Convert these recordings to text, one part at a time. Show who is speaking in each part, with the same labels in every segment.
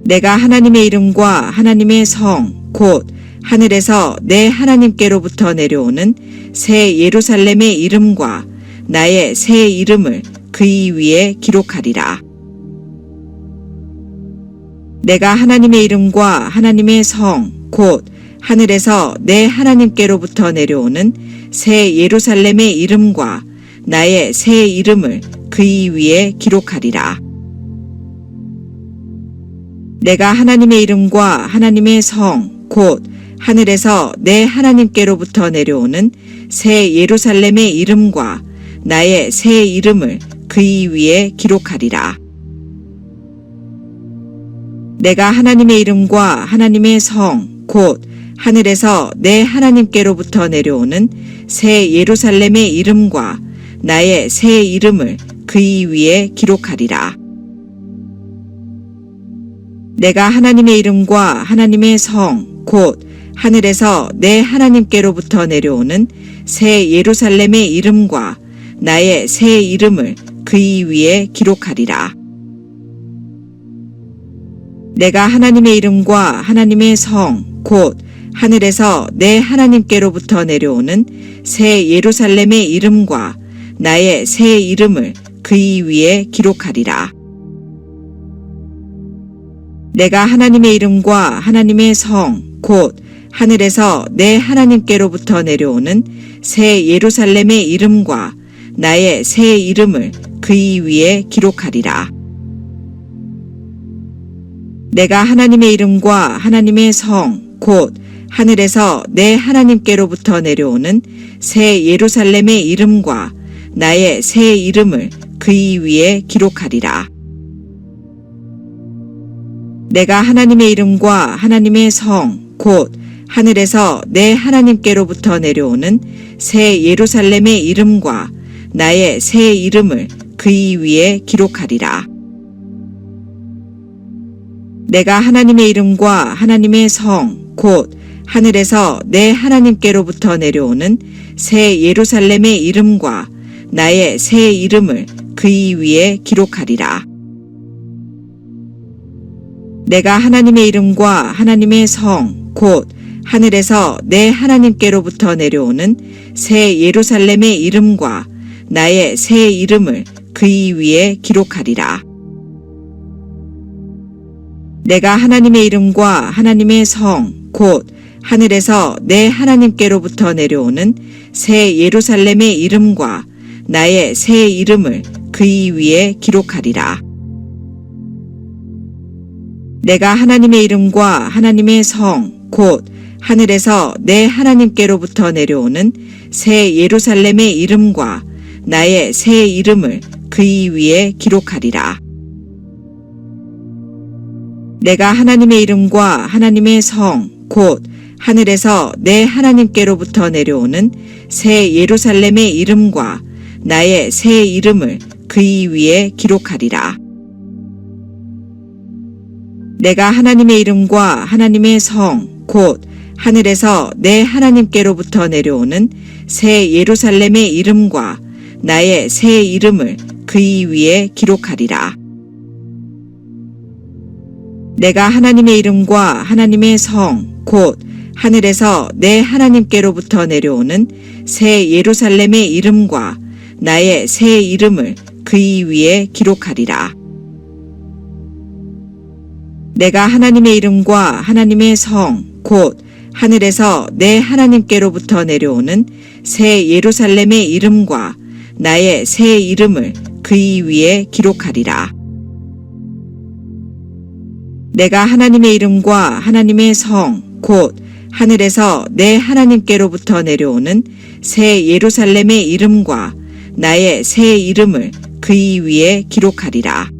Speaker 1: 내가 하나님의 이름과 하나님의 성, 곧 하늘에서 내 하나님께로부터 내려오는 새 예루살렘의 이름과 나의 새 이름을 그의 위에 기록하리라. 내가 하나님의 이름과 하나님의 성, 곧 하늘에서 내 하나님께로부터 내려오는 새 예루살렘의 이름과 나의 새 이름을 그의 위에 기록하리라. 내가 하나님의 이름과 하나님의 성, 곧 하늘에서 내 하나님께로부터 내려오는 새 예루살렘의 이름과 나의 새 이름을 그의 위에 기록하리라. 내가 하나님의 이름과 하나님의 성, 곧 하늘에서 내 하나님께로부터 내려오는 새 예루살렘의 이름과 나의 새 이름을 그의 위에 기록하리라. 내가 하나님의 이름과 하나님의 성, 곧 하늘에서 내 하나님께로부터 내려오는 새 예루살렘의 이름과 나의 새 이름을 그의 위에 기록하리라. 내가 하나님의 이름과 하나님의 성, 곧 하늘에서 내 하나님께로부터 내려오는 새 예루살렘의 이름과 나의 새 이름을 그의 위에 기록하리라. 내가 하나님의 이름과 하나님의 성, 곧 하늘에서 내 하나님께로부터 내려오는 새 예루살렘의 이름과 나의 새 이름을 그의 위에 기록하리라. 내가 하나님의 이름과 하나님의 성, 곧 하늘에서 내 하나님께로부터 내려오는 새 예루살렘의 이름과 나의 새 이름을 그의 위에 기록하리라. 내가 하나님의 이름과 하나님의 성, 곧 하늘에서 내 하나님께로부터 내려오는 새 예루살렘의 이름과 나의 새 이름을 그의 위에 기록하리라. 내가 하나님의 이름과 하나님의 성, 곧 하늘에서 내 하나님께로부터 내려오는 새 예루살렘의 이름과 나의 새 이름을 그의 위에 기록하리라. 내가 하나님의 이름과 하나님의 성, 곧 하늘에서 내 하나님께로부터 내려오는 새 예루살렘의 이름과 나의 새 이름을 그의 위에 기록하리라. 내가 하나님의 이름과 하나님의 성, 곧 하늘에서 내 하나님께로부터 내려오는 새 예루살렘의 이름과 나의 새 이름을 그의 위에 기록하리라. 내가 하나님의 이름과 하나님의 성, 곧 하늘에서 내 하나님께로부터 내려오는 새 예루살렘의 이름과 나의 새 이름을 그의 위에 기록하리라. 내가 하나님의 이름과 하나님의 성, 곧 하늘에서 내 하나님께로부터 내려오는 새 예루살렘의 이름과 나의 새 이름을 그의 위에 기록하리라. 내가 하나님의 이름과 하나님의 성, 곧 하늘에서 내 하나님께로부터 내려오는 새 예루살렘의 이름과 나의 새 이름을 그의 위에 기록하리라. 내가 하나님의 이름과 하나님의 성, 곧 하늘에서 내 하나님께로부터 내려오는 새 예루살렘의 이름과 나의 새 이름을 그의 위에 기록하리라. 내가 하나님의 이름과 하나님의 성, 곧 하늘에서 내 하나님께로부터 내려오는 새 예루살렘의 이름과 나의 새 이름을 그의 위에 기록하리라. 내가 하나님의 이름과 하나님의 성, 곧 하늘에서 내 하나님께로부터 내려오는 새 예루살렘의 이름과 나의 새 이름을 그의 위에 기록하리라.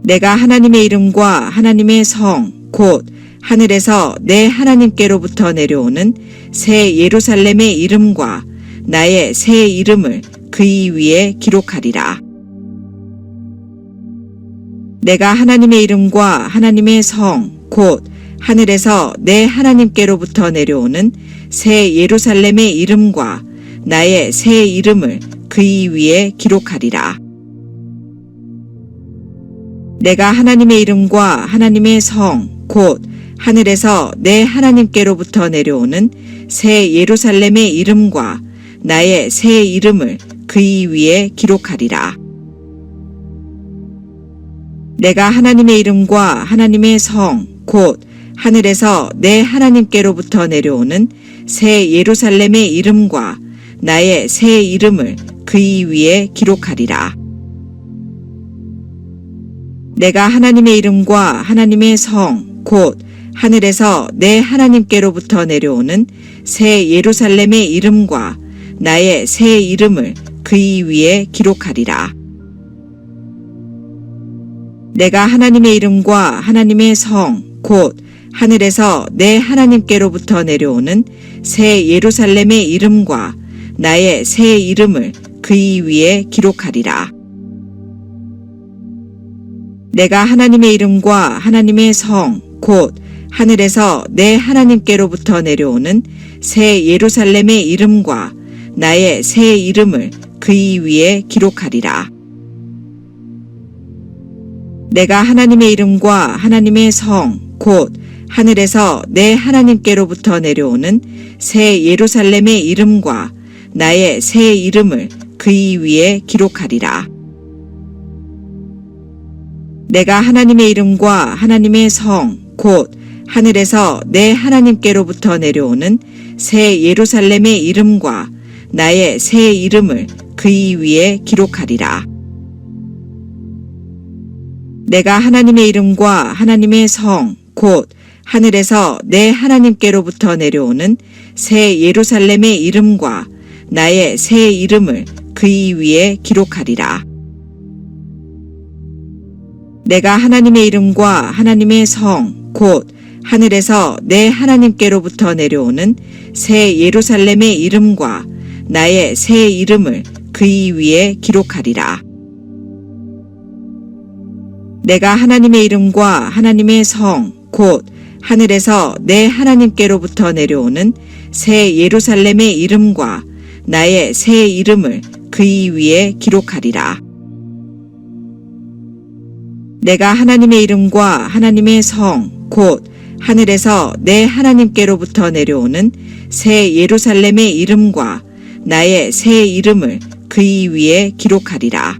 Speaker 1: 내가 하나님의 이름과 하나님의 성, 곧 하늘에서 내 하나님께로부터 내려오는 새 예루살렘의 이름과 나의 새 이름을 그의 위에 기록하리라. 내가 하나님의 이름과 하나님의 성, 곧 하늘에서 내 하나님께로부터 내려오는 새 예루살렘의 이름과 나의 새 이름을 그의 위에 기록하리라. 내가 하나님의 이름과 하나님의 성, 곧 하늘에서 내 하나님께로부터 내려오는 새 예루살렘의 이름과 나의 새 이름을 그의 위에 기록하리라. 내가 하나님의 이름과 하나님의 성, 곧 하늘에서 내 하나님께로부터 내려오는 새 예루살렘의 이름과 나의 새 이름을 그의 위에 기록하리라. 내가 하나님의 이름과 하나님의 성, 곧 하늘에서 내 하나님께로부터 내려오는 새 예루살렘의 이름과 나의 새 이름을 그의 위에 기록하리라. 내가 하나님의 이름과 하나님의 성, 곧 하늘에서 내 하나님께로부터 내려오는 새 예루살렘의 이름과 나의 새 이름을 그의 위에 기록하리라. 내가 하나님의 이름과 하나님의 성, 곧 하늘에서 내 하나님께로부터 내려오는 새 예루살렘의 이름과 나의 새 이름을 그의 위에 기록하리라. 내가 하나님의 이름과 하나님의 성, 곧 하늘에서 내 하나님께로부터 내려오는 새 예루살렘의 이름과 나의 새 이름을 그의 위에 기록하리라. 내가 하나님의 이름과 하나님의 성, 곧 하늘에서 내 하나님께로부터 내려오는 새 예루살렘의 이름과 나의 새 이름을 그의 위에 기록하리라. 내가 하나님의 이름과 하나님의 성, 곧 하늘에서 내 하나님께로부터 내려오는 새 예루살렘의 이름과 나의 새 이름을 그의 위에 기록하리라. 내가 하나님의 이름과 하나님의 성, 곧 하늘에서 내 하나님께로부터 내려오는 새 예루살렘의 이름과 나의 새 이름을 그의 위에 기록하리라. 내가 하나님의 이름과 하나님의 성, 곧 하늘에서 내 하나님께로부터 내려오는 새 예루살렘의 이름과 나의 새 이름을 그의 위에 기록하리라. 내가 하나님의 이름과 하나님의 성, 곧 하늘에서 내 하나님께로부터 내려오는 새 예루살렘의 이름과 나의 새 이름을 그의 위에 기록하리라.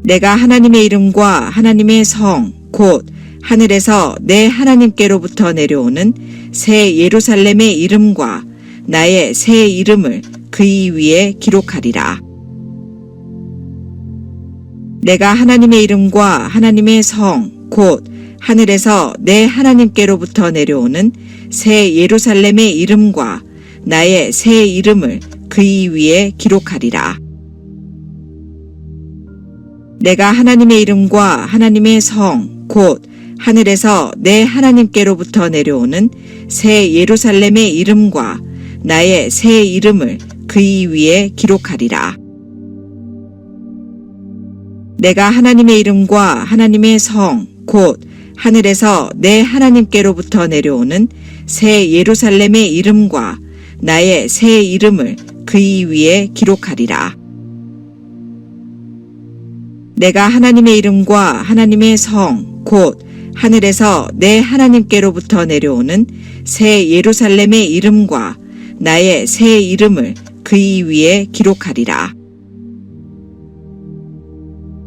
Speaker 1: 내가 하나님의 이름과 하나님의 성, 곧 하늘에서 내 하나님께로부터 내려오는 새 예루살렘의 이름과 나의 새 이름을 그의 위에 기록하리라. 내가 하나님의 이름과 하나님의 성, 곧 하늘에서 내 하나님께로부터 내려오는 새 예루살렘의 이름과 나의 새 이름을 그의 위에 기록하리라. 내가 하나님의 이름과 하나님의 성, 곧 하늘에서 내 하나님께로부터 내려오는 새 예루살렘의 이름과 나의 새 이름을 그의 위에 기록하리라. 내가 하나님의 이름과 하나님의 성, 곧 하늘에서 내 하나님께로부터 내려오는 새 예루살렘의 이름과 나의 새 이름을 그의 위에 기록하리라. 내가 하나님의 이름과 하나님의 성, 곧 하늘에서 내 하나님께로부터 내려오는 새 예루살렘의 이름과 나의 새 이름을 그의 위에 기록하리라.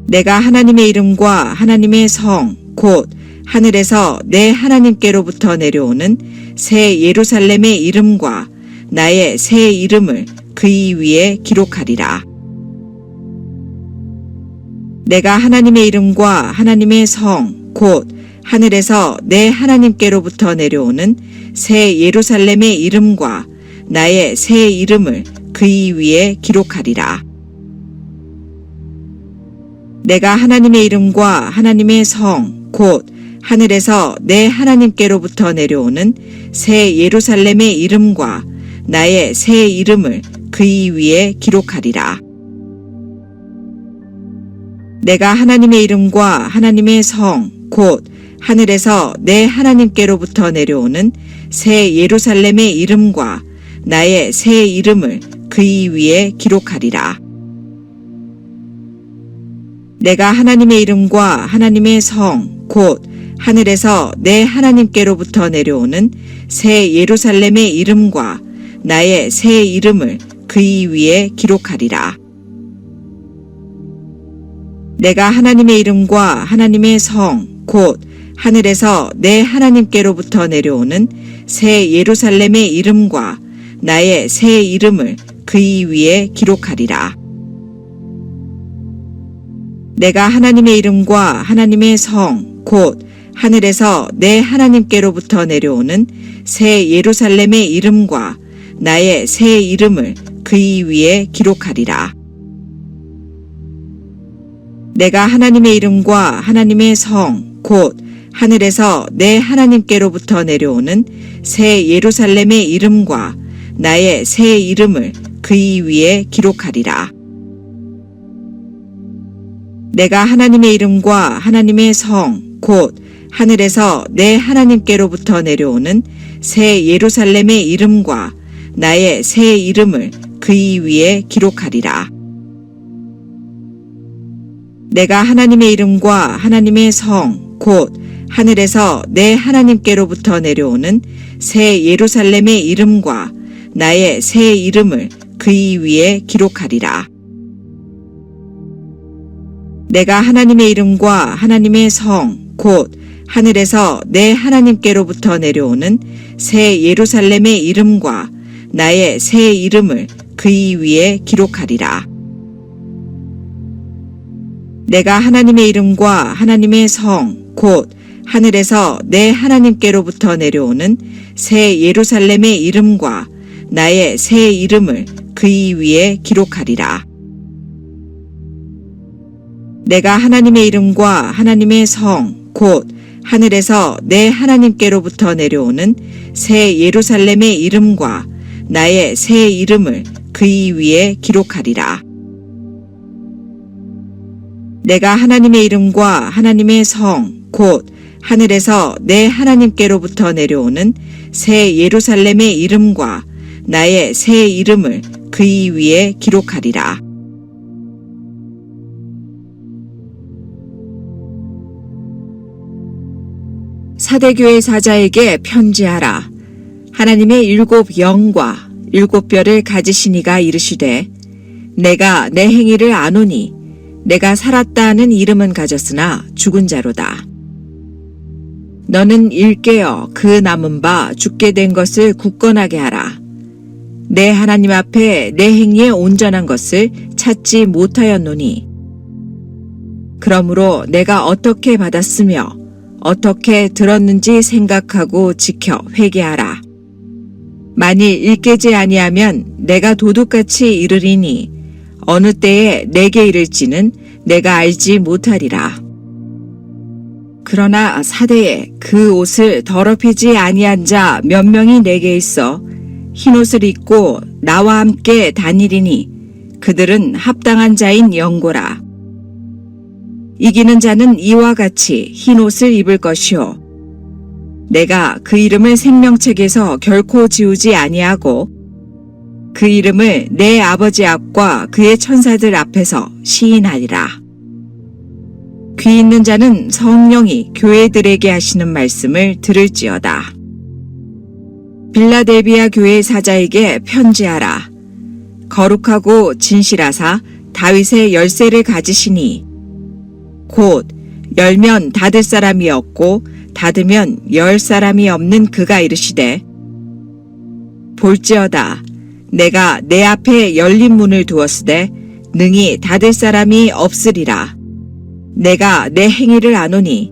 Speaker 1: 내가 하나님의 이름과 하나님의 성, 곧 하늘에서 내 하나님께로부터 내려오는 새 예루살렘의 이름과 나의 새 이름을 그의 위에 기록하리라. 내가 하나님의 이름과 하나님의 성, 곧 하늘에서 내 하나님께로부터 내려오는 새 예루살렘의 이름과 나의 새 이름을 그의 위에 기록하리라. 내가 하나님의 이름과 하나님의 성, 곧 하늘에서 내 하나님께로부터 내려오는 새 예루살렘의 이름과 나의 새 이름을 그의 위에 기록하리라. 내가 하나님의 이름과 하나님의 성, 곧 하늘에서 내 하나님께로부터 내려오는 새 예루살렘의 이름과 나의 새 이름을 그의 위에 기록하리라. 내가 하나님의 이름과 하나님의 성, 곧 하늘에서 내 하나님께로부터 내려오는 새 예루살렘의 이름과 나의 새 이름을 그의 위에 기록하리라. 내가 하나님의 이름과 하나님의 성, 곧 하늘에서 내 하나님께로부터 내려오는 새 예루살렘의 이름과 나의 새 이름을 그의 위에 기록하리라. 내가 하나님의 이름과 하나님의 성, 곧 하늘에서 내 하나님께로부터 내려오는 새 예루살렘의 이름과 나의 새 이름을 그의 위에 기록하리라. 내가 하나님의 이름과 하나님의 성, 곧 하늘에서 내 하나님께로부터 내려오는 새 예루살렘의 이름과 나의 새 이름을 그의 위에 기록하리라. 내가 하나님의 이름과 하나님의 성, 곧 하늘에서 내 하나님께로부터 내려오는 새 예루살렘의 이름과 나의 새 이름을 그의 위에 기록하리라. 내가 하나님의 이름과 하나님의 성, 곧 하늘에서 내 하나님께로부터 내려오는 새 예루살렘의 이름과 나의 새 이름을 그의 위에 기록하리라. 내가 하나님의 이름과 하나님의 성, 곧 하늘에서 내 하나님께로부터 내려오는 새 예루살렘의 이름과 나의 새 이름을 그의 위에 기록하리라. 내가 하나님의 이름과 하나님의 성, 곧 하늘에서 내 하나님께로부터 내려오는 새 예루살렘의 이름과 나의 새 이름을 그의 위에 기록하리라. 내가 하나님의 이름과 하나님의 성, 곧 하늘에서 내 하나님께로부터 내려오는 새 예루살렘의 이름과 나의 새 이름을 그의 위에 기록하리라. 내가 하나님의 이름과 하나님의 성, 곧 하늘에서 내 하나님께로부터 내려오는 새 예루살렘의 이름과 나의 새 이름을 그의 위에 기록하리라. 사대교회 사자에게 편지하라. 하나님의 7 영과 7 뼈를 가지신 이가 이르시되 내가 내 행위를 아노니 내가 살았다 하는 이름은 가졌으나 죽은 자로다. 너는 일깨어 그 남은 바 죽게 된 것을 굳건하게 하라. 내 하나님 앞에 내 행위에 온전한 것을 찾지 못하였노니 그러므로 내가 어떻게 받았으며 어떻게 들었는지 생각하고 지켜 회개하라. 만일 일깨지 아니하면 내가 도둑같이 이르리니 어느 때에 내게 이를지는 내가 알지 못하리라. 그러나 사대에 그 옷을 더럽히지 아니한 자 몇 명이 내게 있어 흰옷을 입고 나와 함께 다니리니 그들은 합당한 자인 영고라. 이기는 자는 이와 같이 흰옷을 입을 것이요 내가 그 이름을 생명책에서 결코 지우지 아니하고 그 이름을 내 아버지 앞과 그의 천사들 앞에서 시인하리라. 귀 있는 자는 성령이 교회들에게 하시는 말씀을 들을지어다. 빌라델비아 교회 사자에게 편지하라. 거룩하고 진실하사 다윗의 열쇠를 가지시니 곧 열면 닫을 사람이 없고 닫으면 열 사람이 없는 그가 이르시되 볼지어다 내가 내 앞에 열린 문을 두었으되 능히 닫을 사람이 없으리라. 내가 내 행위를 아노니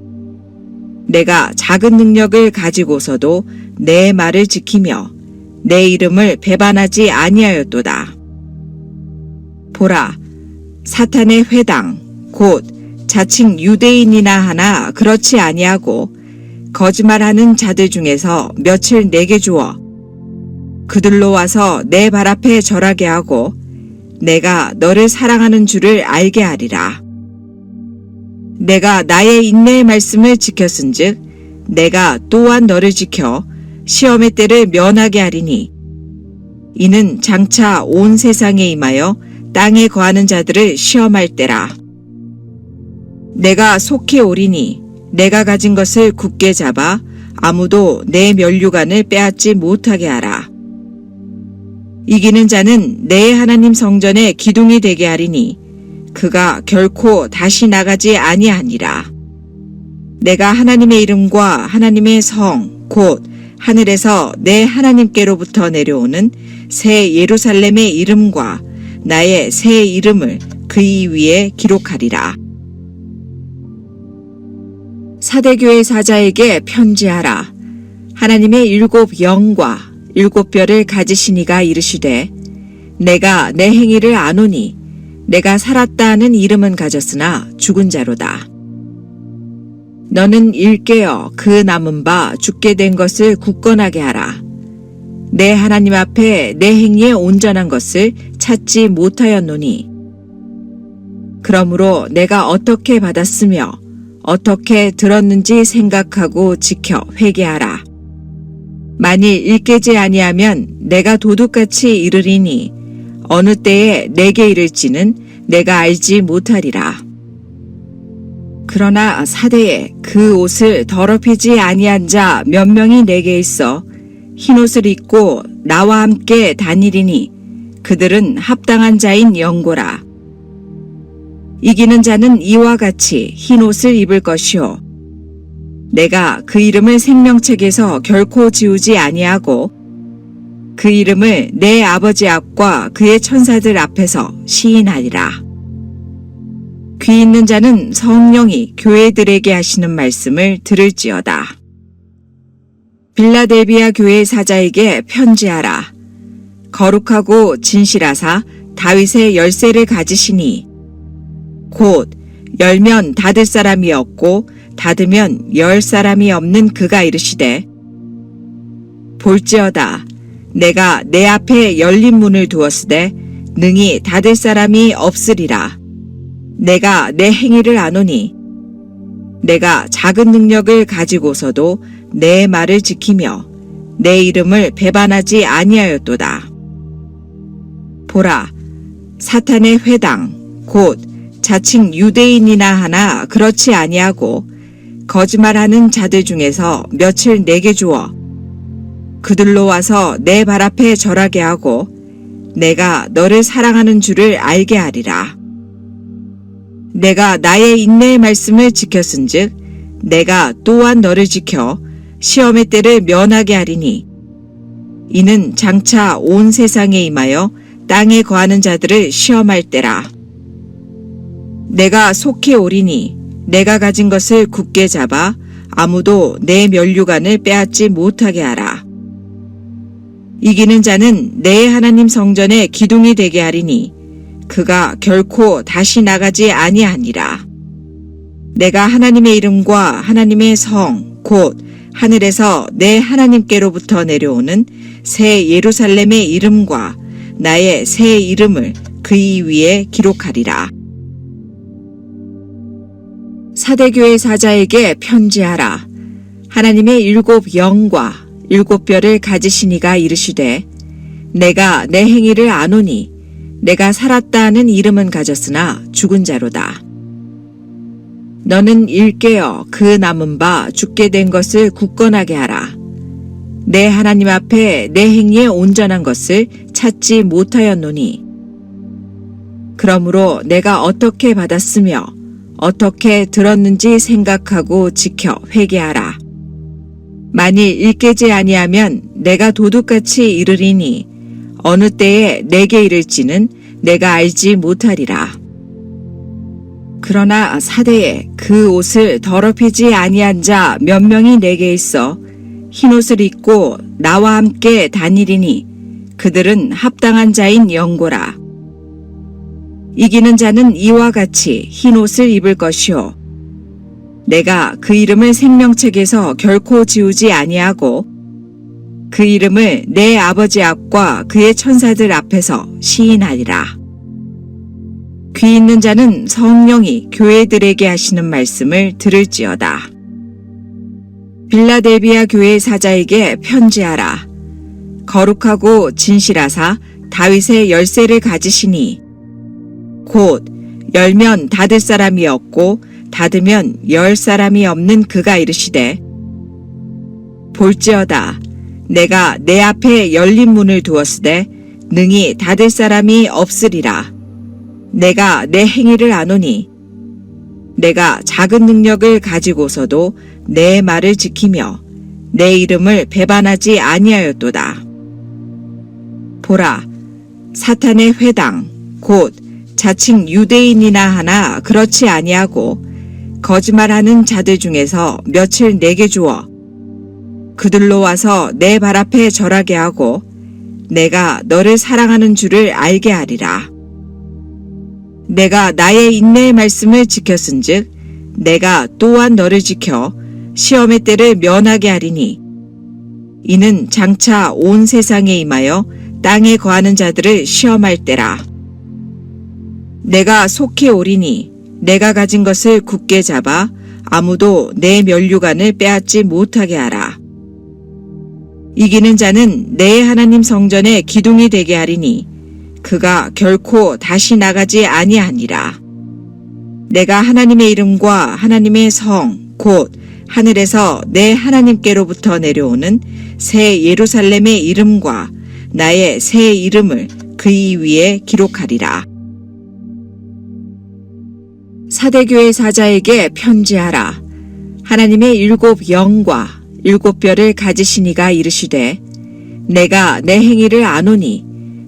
Speaker 1: 내가 작은 능력을 가지고서도 내 말을 지키며 내 이름을 배반하지 아니하였도다. 보라 사탄의 회당 곧 자칭 유대인이나 하나 그렇지 아니하고 거짓말하는 자들 중에서 며칠 내게 주어 그들로 와서 내 발 앞에 절하게 하고 내가 너를 사랑하는 줄을 알게 하리라. 내가 나의 인내의 말씀을 지켰은즉 내가 또한 너를 지켜 시험의 때를 면하게 하리니 이는 장차 온 세상에 임하여 땅에 거하는 자들을 시험할 때라. 내가 속히 오리니 내가 가진 것을 굳게 잡아 아무도 내 면류관을 빼앗지 못하게 하라. 이기는 자는 내 하나님 성전의 기둥이 되게 하리니 그가 결코 다시 나가지 아니하니라. 내가 하나님의 이름과 하나님의 성, 곧 하늘에서 내 하나님께로부터 내려오는 새 예루살렘의 이름과 나의 새 이름을 그의 위에 기록하리라. 사대교회 사자에게 편지하라. 하나님의 7 영과 7 뼈를 가지신 이가 이르시되 내가 내 행위를 아노니 내가 살았다 하는 이름은 가졌으나 죽은 자로다. 너는 일깨어 그 남은 바 죽게 된 것을 굳건하게 하라. 내 하나님 앞에 내 행위에 온전한 것을 찾지 못하였노니 그러므로 내가 어떻게 받았으며 어떻게 들었는지 생각하고 지켜 회개하라. 만일 일깨지 아니하면 내가 도둑같이 이르리니 어느 때에 내게 이를지는 내가 알지 못하리라. 그러나 사대에 그 옷을 더럽히지 아니한 자 몇 명이 내게 있어 흰옷을 입고 나와 함께 다니리니 그들은 합당한 자인 영고라. 이기는 자는 이와 같이 흰옷을 입을 것이요 내가 그 이름을 생명책에서 결코 지우지 아니하고 그 이름을 내 아버지 앞과 그의 천사들 앞에서 시인하리라. 귀 있는 자는 성령이 교회들에게 하시는 말씀을 들을지어다. 빌라델비아 교회 사자에게 편지하라. 거룩하고 진실하사 다윗의 열쇠를 가지시니 곧 열면 닫을 사람이 없고 닫으면 열 사람이 없는 그가 이르시되 볼지어다 내가 내 앞에 열린 문을 두었으되 능히 닫을 사람이 없으리라. 내가 내 행위를 아노니 내가 작은 능력을 가지고서도 내 말을 지키며 내 이름을 배반하지 아니하였도다. 보라, 사탄의 회당 곧 자칭 유대인이나 하나 그렇지 아니하고 거짓말하는 자들 중에서 며칠 내게 주어 그들로 와서 내 발 앞에 절하게 하고 내가 너를 사랑하는 줄을 알게 하리라. 내가 나의 인내의 말씀을 지켰은즉 내가 또한 너를 지켜 시험의 때를 면하게 하리니 이는 장차 온 세상에 임하여 땅에 거하는 자들을 시험할 때라. 내가 속히 오리니 내가 가진 것을 굳게 잡아 아무도 내 면류관을 빼앗지 못하게 하라. 이기는 자는 내 하나님 성전의 기둥이 되게 하리니 그가 결코 다시 나가지 아니하니라. 내가 하나님의 이름과 하나님의 성, 곧 하늘에서 내 하나님께로부터 내려오는 새 예루살렘의 이름과 나의 새 이름을 그의 위에 기록하리라. 사대교회 사자에게 편지하라. 하나님의 7 영과 7 뼈를 가지신 이가 이르시되 내가 내 행위를 아노니 내가 살았다 하는 이름은 가졌으나 죽은 자로다. 너는 일깨어 그 남은 바 죽게 된 것을 굳건하게 하라. 내 하나님 앞에 내 행위에 온전한 것을 찾지 못하였노니 그러므로 내가 어떻게 받았으며 어떻게 들었는지 생각하고 지켜 회개하라. 만일 일깨지 아니하면 내가 도둑같이 이르리니 어느 때에 내게 이를지는 내가 알지 못하리라. 그러나 사대에 그 옷을 더럽히지 아니한 자 몇 명이 내게 있어 흰옷을 입고 나와 함께 다니리니 그들은 합당한 자인 영고라. 이기는 자는 이와 같이 흰옷을 입을 것이요 내가 그 이름을 생명책에서 결코 지우지 아니하고 그 이름을 내 아버지 앞과 그의 천사들 앞에서 시인하리라. 귀 있는 자는 성령이 교회들에게 하시는 말씀을 들을지어다. 빌라델비아 교회 사자에게 편지하라. 거룩하고 진실하사 다윗의 열쇠를 가지시니 곧 열면 닫을 사람이 없고 닫으면 열 사람이 없는 그가 이르시되 볼지어다 내가 내 앞에 열린 문을 두었으되 능히 닫을 사람이 없으리라. 내가 내 행위를 아노니 내가 작은 능력을 가지고서도 내 말을 지키며 내 이름을 배반하지 아니하였도다. 보라, 사탄의 회당 곧 자칭 유대인이나 하나 그렇지 아니하고 거짓말하는 자들 중에서 며칠 내게 주어 그들로 와서 내 발 앞에 절하게 하고 내가 너를 사랑하는 줄을 알게 하리라. 내가 나의 인내의 말씀을 지켰은즉 내가 또한 너를 지켜 시험의 때를 면하게 하리니 이는 장차 온 세상에 임하여 땅에 거하는 자들을 시험할 때라. 내가 속히 오리니 내가 가진 것을 굳게 잡아 아무도 내 면류관을 빼앗지 못하게 하라. 이기는 자는 내 하나님 성전의 기둥이 되게 하리니 그가 결코 다시 나가지 아니하니라. 내가 하나님의 이름과 하나님의 성 곧 하늘에서 내 하나님께로부터 내려오는 새 예루살렘의 이름과 나의 새 이름을 그의 위에 기록하리라. 사대교회 사자에게 편지하라. 하나님의 일곱 영과 일곱 뼈를 가지신 이가 이르시되 내가 내 행위를 아노니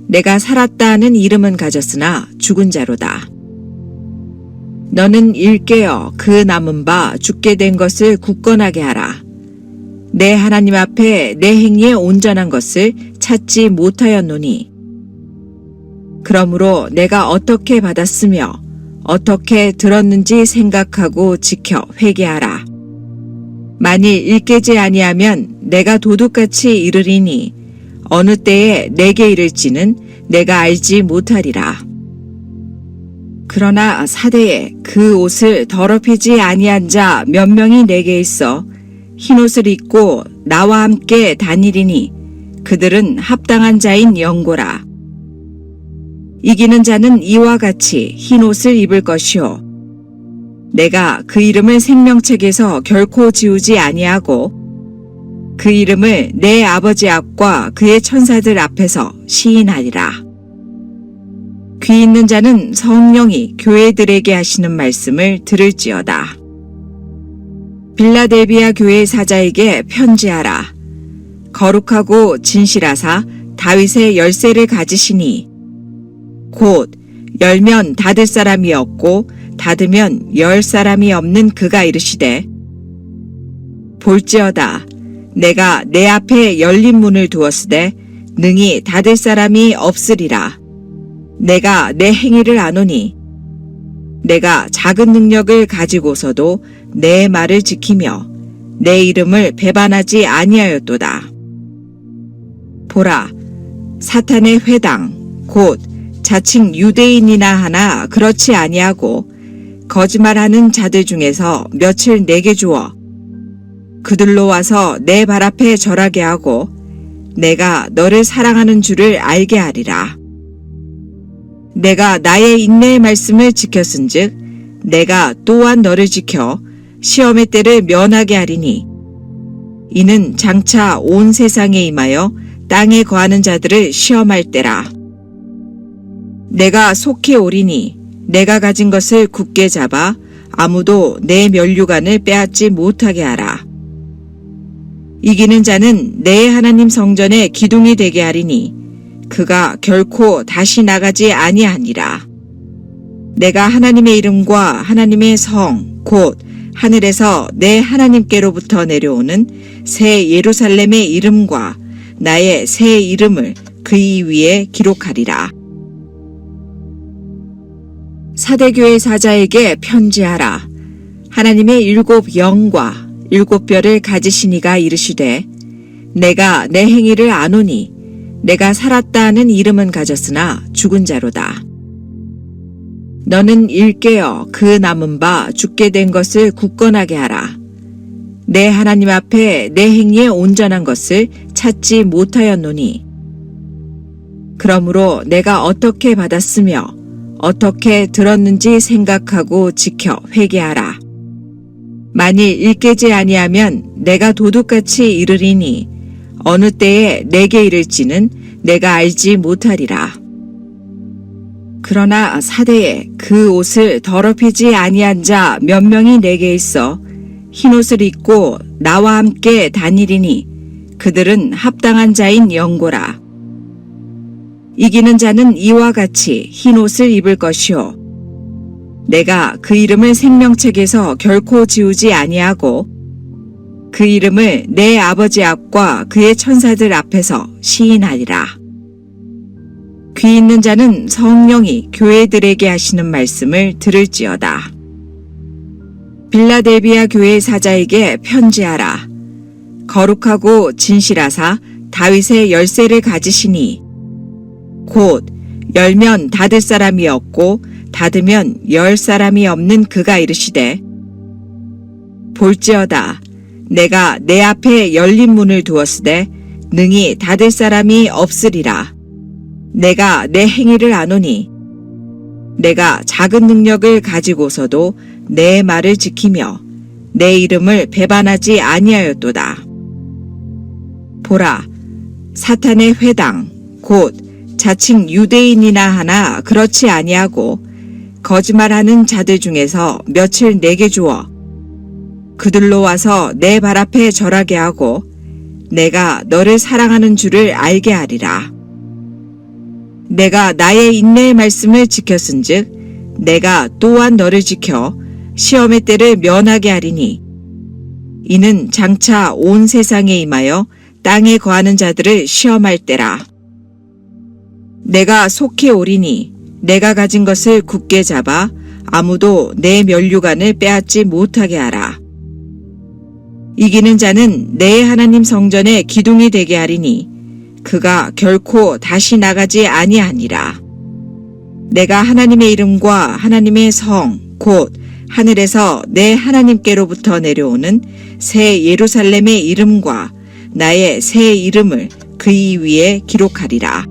Speaker 1: 내가 살았다 하는 이름은 가졌으나 죽은 자로다. 너는 일깨어 그 남은 바 죽게 된 것을 굳건하게 하라. 내 하나님 앞에 내 행위에 온전한 것을 찾지 못하였노니 그러므로 내가 어떻게 받았으며 어떻게 들었는지 생각하고 지켜 회개하라. 만일 일깨지 아니하면 내가 도둑같이 이르리니 어느 때에 내게 이를지는 내가 알지 못하리라. 그러나 사대에 그 옷을 더럽히지 아니한 자 몇 명이 내게 있어 흰옷을 입고 나와 함께 다니리니 그들은 합당한 자인 영고라. 이기는 자는 이와 같이 흰옷을 입을 것이요 내가 그 이름을 생명책에서 결코 지우지 아니하고 그 이름을 내 아버지 앞과 그의 천사들 앞에서 시인하리라. 귀 있는 자는 성령이 교회들에게 하시는 말씀을 들을지어다. 빌라델비아 교회 사자에게 편지하라. 거룩하고 진실하사 다윗의 열쇠를 가지시니 곧 열면 닫을 사람이 없고 닫으면 열 사람이 없는 그가 이르시되 볼지어다 내가 내 앞에 열린 문을 두었으되 능히 닫을 사람이 없으리라. 내가 내 행위를 아노니 내가 작은 능력을 가지고서도 내 말을 지키며 내 이름을 배반하지 아니하였도다. 보라, 사탄의 회당 곧 자칭 유대인이나 하나 그렇지 아니하고 거짓말하는 자들 중에서 며칠 내게 주어 그들로 와서 내 발 앞에 절하게 하고 내가 너를 사랑하는 줄을 알게 하리라. 내가 나의 인내의 말씀을 지켰은즉 내가 또한 너를 지켜 시험의 때를 면하게 하리니 이는 장차 온 세상에 임하여 땅에 거하는 자들을 시험할 때라. 내가 속히 오리니 내가 가진 것을 굳게 잡아 아무도 내 면류관을 빼앗지 못하게 하라. 이기는 자는 내 하나님 성전의 기둥이 되게 하리니 그가 결코 다시 나가지 아니하니라. 내가 하나님의 이름과 하나님의 성 곧 하늘에서 내 하나님께로부터 내려오는 새 예루살렘의 이름과 나의 새 이름을 그의 위에 기록하리라. 사대교회 사자에게 편지하라. 하나님의 일곱 영과 일곱 뼈를 가지신 이가 이르시되 내가 내 행위를 아노니 내가 살았다 하는 이름은 가졌으나 죽은 자로다. 너는 일깨어 그 남은 바 죽게 된 것을 굳건하게 하라. 내 하나님 앞에 내 행위에 온전한 것을 찾지 못하였노니 그러므로 내가 어떻게 받았으며 어떻게 들었는지 생각하고 지켜 회개하라. 만일 일깨지 아니하면 내가 도둑같이 이르리니 어느 때에 내게 이를지는 내가 알지 못하리라. 그러나 사대에 그 옷을 더럽히지 아니한 자 몇 명이 내게 있어 흰옷을 입고 나와 함께 다니리니 그들은 합당한 자인 영고라. 이기는 자는 이와 같이 흰옷을 입을 것이요 내가 그 이름을 생명책에서 결코 지우지 아니하고 그 이름을 내 아버지 앞과 그의 천사들 앞에서 시인하리라. 귀 있는 자는 성령이 교회들에게 하시는 말씀을 들을지어다. 빌라델비아 교회 사자에게 편지하라. 거룩하고 진실하사 다윗의 열쇠를 가지시니 곧 열면 닫을 사람이 없고 닫으면 열 사람이 없는 그가 이르시되 볼지어다 내가 내 앞에 열린 문을 두었으되 능히 닫을 사람이 없으리라. 내가 내 행위를 아노니 내가 작은 능력을 가지고서도 내 말을 지키며 내 이름을 배반하지 아니하였도다. 보라, 사탄의 회당 곧 자칭 유대인이나 하나 그렇지 아니하고 거짓말하는 자들 중에서 몇을 내게 주어 그들로 와서 내 발 앞에 절하게 하고 내가 너를 사랑하는 줄을 알게 하리라. 내가 나의 인내의 말씀을 지켰은즉 내가 또한 너를 지켜 시험의 때를 면하게 하리니 이는 장차 온 세상에 임하여 땅에 거하는 자들을 시험할 때라. 내가 속히 오리니 내가 가진 것을 굳게 잡아 아무도 내 면류관을 빼앗지 못하게 하라. 이기는 자는 내 하나님 성전의 기둥이 되게 하리니 그가 결코 다시 나가지 아니하니라. 내가 하나님의 이름과 하나님의 성 곧 하늘에서 내 하나님께로부터 내려오는 새 예루살렘의 이름과 나의 새 이름을 그의 위에 기록하리라.